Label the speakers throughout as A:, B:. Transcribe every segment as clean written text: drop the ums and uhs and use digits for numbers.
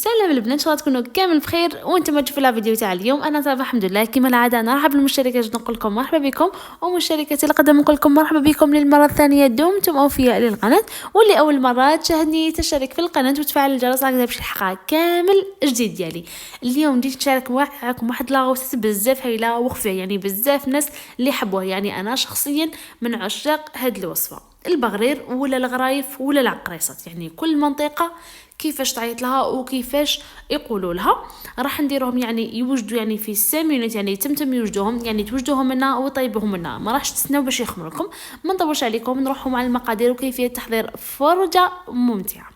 A: سلام البنات، ان شاء الله تكونوا كامل بخير وانتم تشوفوا الفيديو تاع اليوم. انا صافي الحمد لله كما العاده. انا نرحب بالمشتركات، نقول لكم مرحبا بكم، ومشتركات اللي قدام نقول لكم مرحبا بكم للمره الثانيه. دمتم اوفياء للقناه، واللي اول مره تشاهدني تشترك في القناه وتفعل الجرس هكذا باش تلحق كامل جديد ديالي. اليوم جيت نشارك معكم واحد لاغوصات بزاف هايله وخفيه، يعني بزاف ناس اللي حبوها. يعني انا شخصيا من عشاق هاد الوصفه. البغرير ولا الغرايف ولا العقريصات، يعني كل منطقه كيفاش تعيط لها وكيفاش يقولوا لها. راح نديرهم يعني يوجدوا يعني في 5 مينوت، يعني تمتم يوجدوهم، يعني توجدوهم منا وطيبوهم منا، ما راحش تستناو باش يخمروا لكم. ما نطولش عليكم، نروحوا مع المقادير وكيفيه تحضير فرجه ممتعه.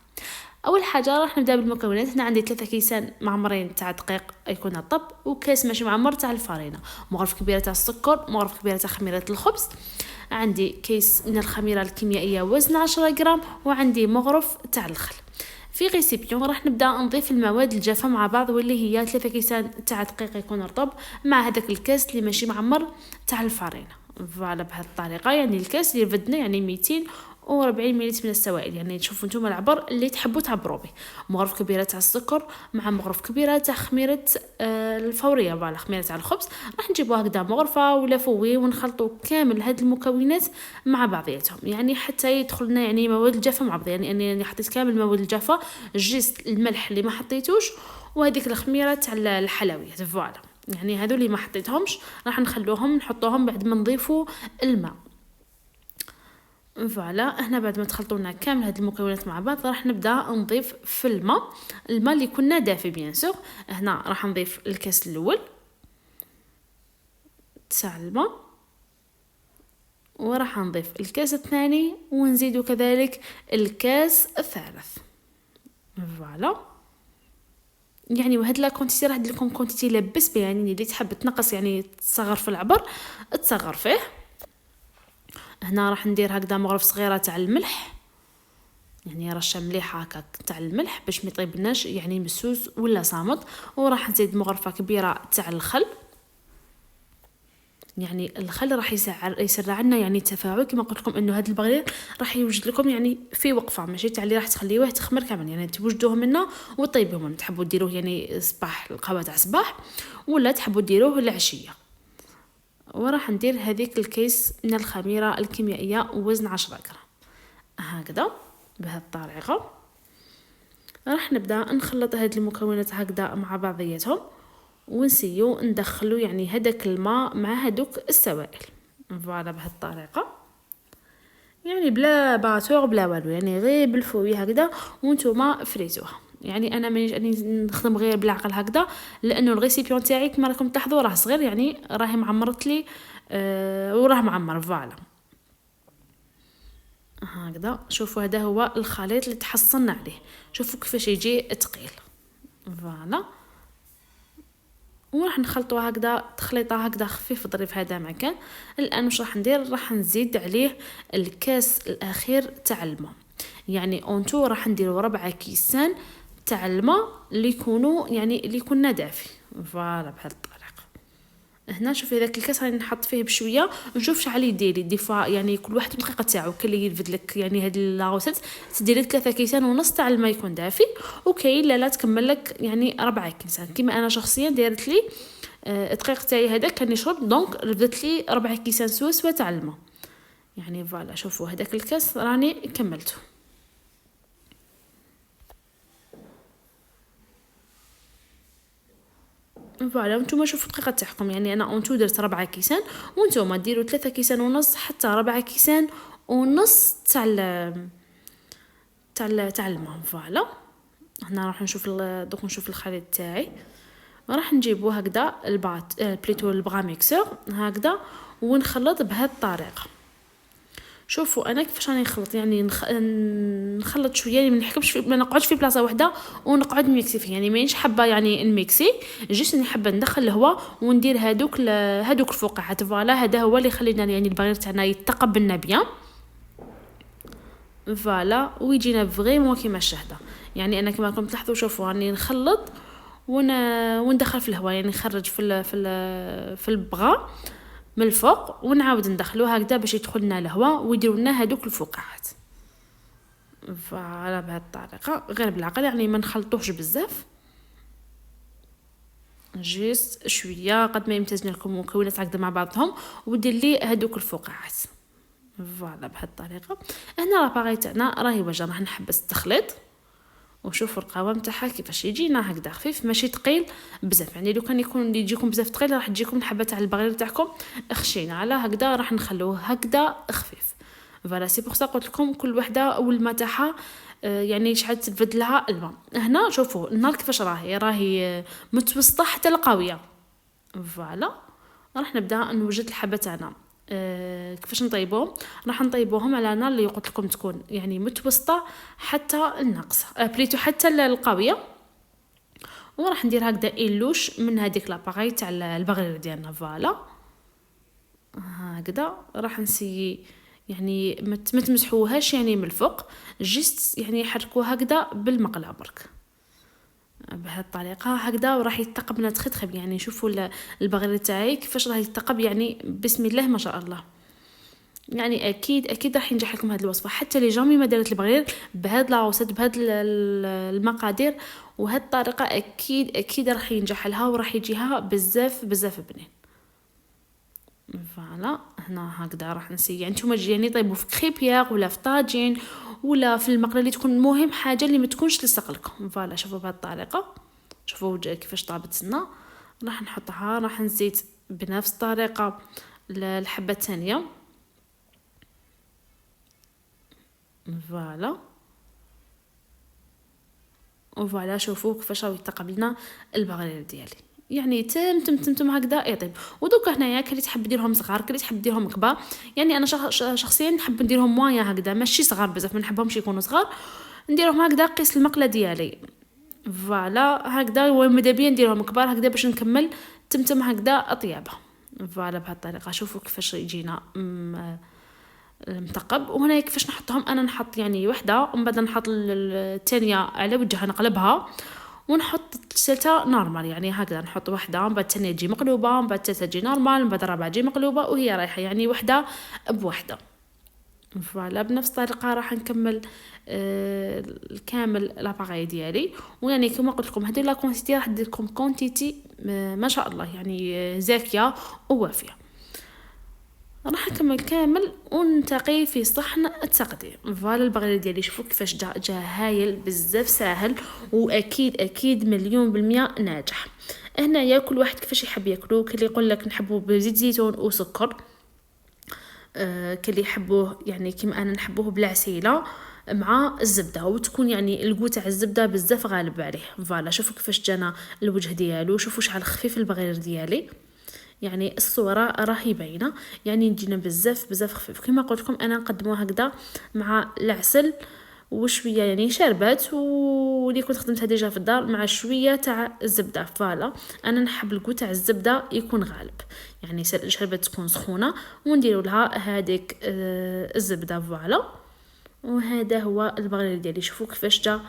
A: اول حاجه راح نبدا بالمكونات. هنا عندي 3 كيسان معمرين تاع دقيق يكون الطب، وكاس ماشي معمر تاع الفرينه، مغرفه كبيره تاع السكر، مغرفه كبيره تاع خميره الخبز، عندي كيس من الخميره الكيميائيه وزن 10 غرام، وعندي مغرف تاع الخل. في ريسيبيون راح نبدا نضيف المواد الجافه مع بعض، واللي هي 3 كيسان تاع دقيق يكون رطب مع هذاك الكاس اللي ماشي معمر تاع الفرينه. فوالا بهذه الطريقه، يعني الكاس اللي بدنا يعني 240 ملل من السوائل، يعني تشوفوا نتوما العبر اللي تحبوا تعبروا به. مغرف كبيره تاع السكر مع مغرف كبيره تاع خميره الفوريه، فوالا خميره تاع الخبز. راح نجيبوا هكذا مغرفه ولا فوي ونخلطوا كامل هاد المكونات مع بعضياتهم، يعني حتى يدخل لنا يعني مواد الجافه مع بعض. يعني انا حطيت كامل المواد الجافه، جست الملح اللي ما حطيتوش وهذيك الخميره تاع الحلويات، فوالا يعني هذو اللي ما حطيتهمش راح نخلوهم نحطوهم بعد ما نضيفوا الماء. فوالا هنا بعد ما تخلطونا كامل هاد المكونات مع بعض راح نبدا نضيف في الماء اللي كنا دافي بيان سور. هنا راح نضيف الكاس الاول تاع الماء، وراح نضيف الكاس الثاني، ونزيدو كذلك الكاس الثالث. فوالا يعني وهاد لا كونتيتي راح ندير لكم كونتيتي لاباس بها، يعني اللي تحب تنقص يعني تصغر في العبر تصغر فيه. هنا راح ندير هكذا مغرف صغيره تاع الملح، يعني رشه مليحه هكاك تاع الملح باش ما يطيبناش يعني مسوس ولا صامت. وراح نزيد مغرفه كبيره تاع الخل، يعني الخل راح يسرع لنا يعني التفاعل. كما قلت لكم انه هذا البغرير راح يوجد لكم يعني في وقفه، ماشي تاع اللي راح تخليوه تخمر كامل، يعني توجدوه منه وطيبوه. تحبوا ديروه يعني صباح القهوه تاع صباح، ولا تحبوا ديروه العشيه. وراح ندير هذيك الكيس من الخميره الكيميائيه وزن 10 غرام هكذا بهذه الطريقه. راح نبدا نخلط هاد المكونات هكذا مع بعضياتهم، ونسيو ندخلو يعني هذاك الماء مع هذوك السوائل. فوالا بهذه الطريقه، يعني بلا باتور بلا والو، يعني غير بالفوي هكذا وانتوما فريتوها. يعني انا مانيش نخدم غير بالعقل هكذا، لانه الريسيبيون تاعي كما راكم تلاحظوا راه صغير، يعني راهي معمرت لي وراه معمر. فوالا هكذا شوفوا هذا هو الخليط اللي تحصلنا عليه، شوفوا كيفاش يجي ثقيل. فوالا وراح نخلطوا هكذا تخليطه هكذا خفيف ظريف هذا مكان. الان واش راح ندير؟ راح نزيد عليه الكاس الاخير تاع الماء، يعني اونتو راح نديروا 4 كيسان تاع الماء اللي يكونوا يعني اللي كنا دافي. فوالا بهذه الطريقه. هنا شوفي هذاك الكاس راني نحط فيه بشويه ونشوف شحال يدير ديفا، يعني كل واحد الدقيقه تاعو. كل اللي يرفد لك يعني هاد لاغوسيت تديري 3 كيسان ونص تاع الماء يكون دافي، وكاين لا تكمل لك يعني 4 كيسان. كيما انا شخصيا دارت لي الدقيق تاعي هذا كان يشرب، دونك رفدت لي 4 كيسان سوا تاع الماء. يعني فوالا شوفوا هذاك الكاس راني كملته. فوالا وانتم شوفوا الدقيقه تاعكم، يعني انا اونتو درت 4 كيسان، وانتم ديروا 3 كيسان ونص حتى 4 كيسان ونص تاع الماء. فوالا هنا راح نشوف دوك نشوف الخليط تاعي. راح نجيبو هكذا بليتو البغا ميكسور هكذا ونخلط بهذه الطريقه. شوفوا انا كيفاش راني نخلط، يعني نخلط شويه، يعني ما نحكمش ما نقعدش في بلاصه واحده ونقعد نميكسي فيه، يعني مانيش حابه يعني نميكسي جيست اني حابه ندخل الهواء وندير هذوك الفقاعات. فوالا هذا هو اللي يخلينا يعني البغير تاعنا يتقبلنا بيان. فوالا ويجينا فريمون كيما الشهده. يعني انا كما راكم تلاحظوا شوفوا راني نخلط وندخل في الهواء، يعني نخرج في البغا من الفوق ونعاود ندخلوه هكذا باش يدخل لنا الهواء ويديروا لنا هذوك الفقاعات. فعلى بهذه الطريقه غير بالعقل، يعني ما نخلطوش بزاف. جيست شويه قد ما يمتزن لكم مكونات هكذا مع بعضهم، ودير لي هذوك الفقاعات. فوالا بهذه الطريقه. هنا لاباغي تاعنا راهي واجد، راح نحبس التخليط وشوفوا القوام تاعها كيفاش يجينا هكذا خفيف ماشي ثقيل بزاف. يعني لو كان يكون يجيكم بزاف ثقيل راح تجيكم الحبه تاع البغير تاعكم خشينه، على هكذا راح نخلوه هكذا خفيف. فوالا سي بوغ سا قلت لكم كل وحده والماء تاعها يعني شحال تبد لها الماء. هنا شوفوا النار كيفاش راهي متوسطه حتى القويه. فوالا راح نبدا نوجد الحبه تاعنا. كيفاش نطيبوهم؟ راح نطيبوهم على نار اللي قلت لكم تكون يعني متوسطه حتى الناقصه، بليتو حتى القويه. وراح ندير هكذا إلوش من هذيك لاباغي تاع البغير ديالنا. فوالا هكذا راح نسيي يعني ما تمسحوهاش يعني من الفوق، جيست يعني حركوها هكذا بالمقله برك بهذه الطريقه هكذا، وراح يتقب لنا تخيب. يعني شوفوا البغير تاعي كيفاش راه يتقب، يعني بسم الله ما شاء الله. يعني اكيد راح ينجح لكم هذه الوصفه، حتى لي جامي ما دارت البغير بهذا العوصات بهذا المقادير وهذه الطريقه اكيد راح ينجح لها وراح يجيها بزاف بنين. فوالا هنا هكذا راح نسي يعني نتوما يعني طيبوا في كريبيير ولا في طاجين ولا في المقله اللي تكون، المهم حاجه اللي ما تكونش تلصق لكم. فوالا شوفوا بهذه الطريقه، شوفوا كيفاش طابت لنا. راح نحطها، راح نزيد بنفس الطريقه الحبه الثانيه. فوالا شوفوا كيفاش راه يتقبلنا البغير ديالي، يعني تم هكذا يطيب. ودوك هنايا كلي تحب ديرهم صغار كلي تحب ديرهم كبار، يعني انا شخصيا نحب نديرهم مويا هكذا ماشي صغار بزاف، ما نحبهمش يكونوا صغار، نديرهم هكذا قيس المقله ديالي. فوالا هكذا، وماذا بيا نديرهم كبار هكذا باش نكمل تم هكذا اطيابه. فوالا بهذه الطريقه شوفوا كيفاش يجينا المثقب. وهنا كيفاش نحطهم؟ انا نحط يعني وحده ومن بعد نحط الثانيه على وجهها نقلبها ونحط الثالثه نورمال، يعني هكذا نحط وحده من بعد الثانيه تجي مقلوبه من بعد الثالثه تجي نورمال من بعد الرابعه تجي مقلوبه وهي رايحه يعني وحده بوحده. فوالا بنفس الطريقه راح نكمل الكامل لاباغي ديالي. ويعني كما قلت لكم هذه لا كونتيتي راح ندير لكم كونتيتي ما شاء الله يعني زاكيه ووافيه. راح نكمل كامل ونتقي في صحن التقديم. فوالا البغير ديالي شوفوا كيفاش جا هايل بزاف ساهل، واكيد مليون بالمية ناجح. هنايا كل واحد كيفاش يحب ياكلو، كاين اللي يقول لك نحبوه بزيت زيتون وسكر، كاين اللي يحبوه يعني كيما انا نحبوه بالعسيله مع الزبده، وتكون يعني القوه تاع الزبده بزاف غالب عليه. فوالا شوفوا كيفاش جانا الوجه ديالو، شوفوا شحال خفيف البغير ديالي، يعني الصوره راهي باينه، يعني نجينا بزاف خفيف. كما قلت لكم انا نقدموه هكذا مع العسل وشويه يعني شربات، واللي كنت خدمتها ديجا في الدار مع شويه تاع الزبده. فوالا انا نحب الكو تاع الزبده يكون غالب، يعني الشربات تكون سخونه ونديروا لها هذيك الزبده. فوالا وهذا هو البغير ديالي، شوفوا كيفاش جا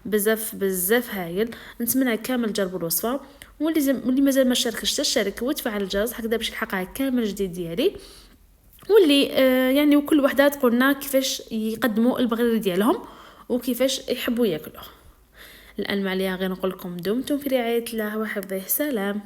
A: بزاف هايل. نتمنى كامل جربوا الوصفه، واللي مازال ما شاركش تشارك وتفعل الجرس هكذا باش يلحقها كامل جديد ديالي. واللي يعني وكل وحده تقولنا كيفاش يقدموا البغير ديالهم وكيفاش يحبوا ياكلوه. الان ما عليا غير نقول لكم دمتم في رعايه الله وحفظه. سلام.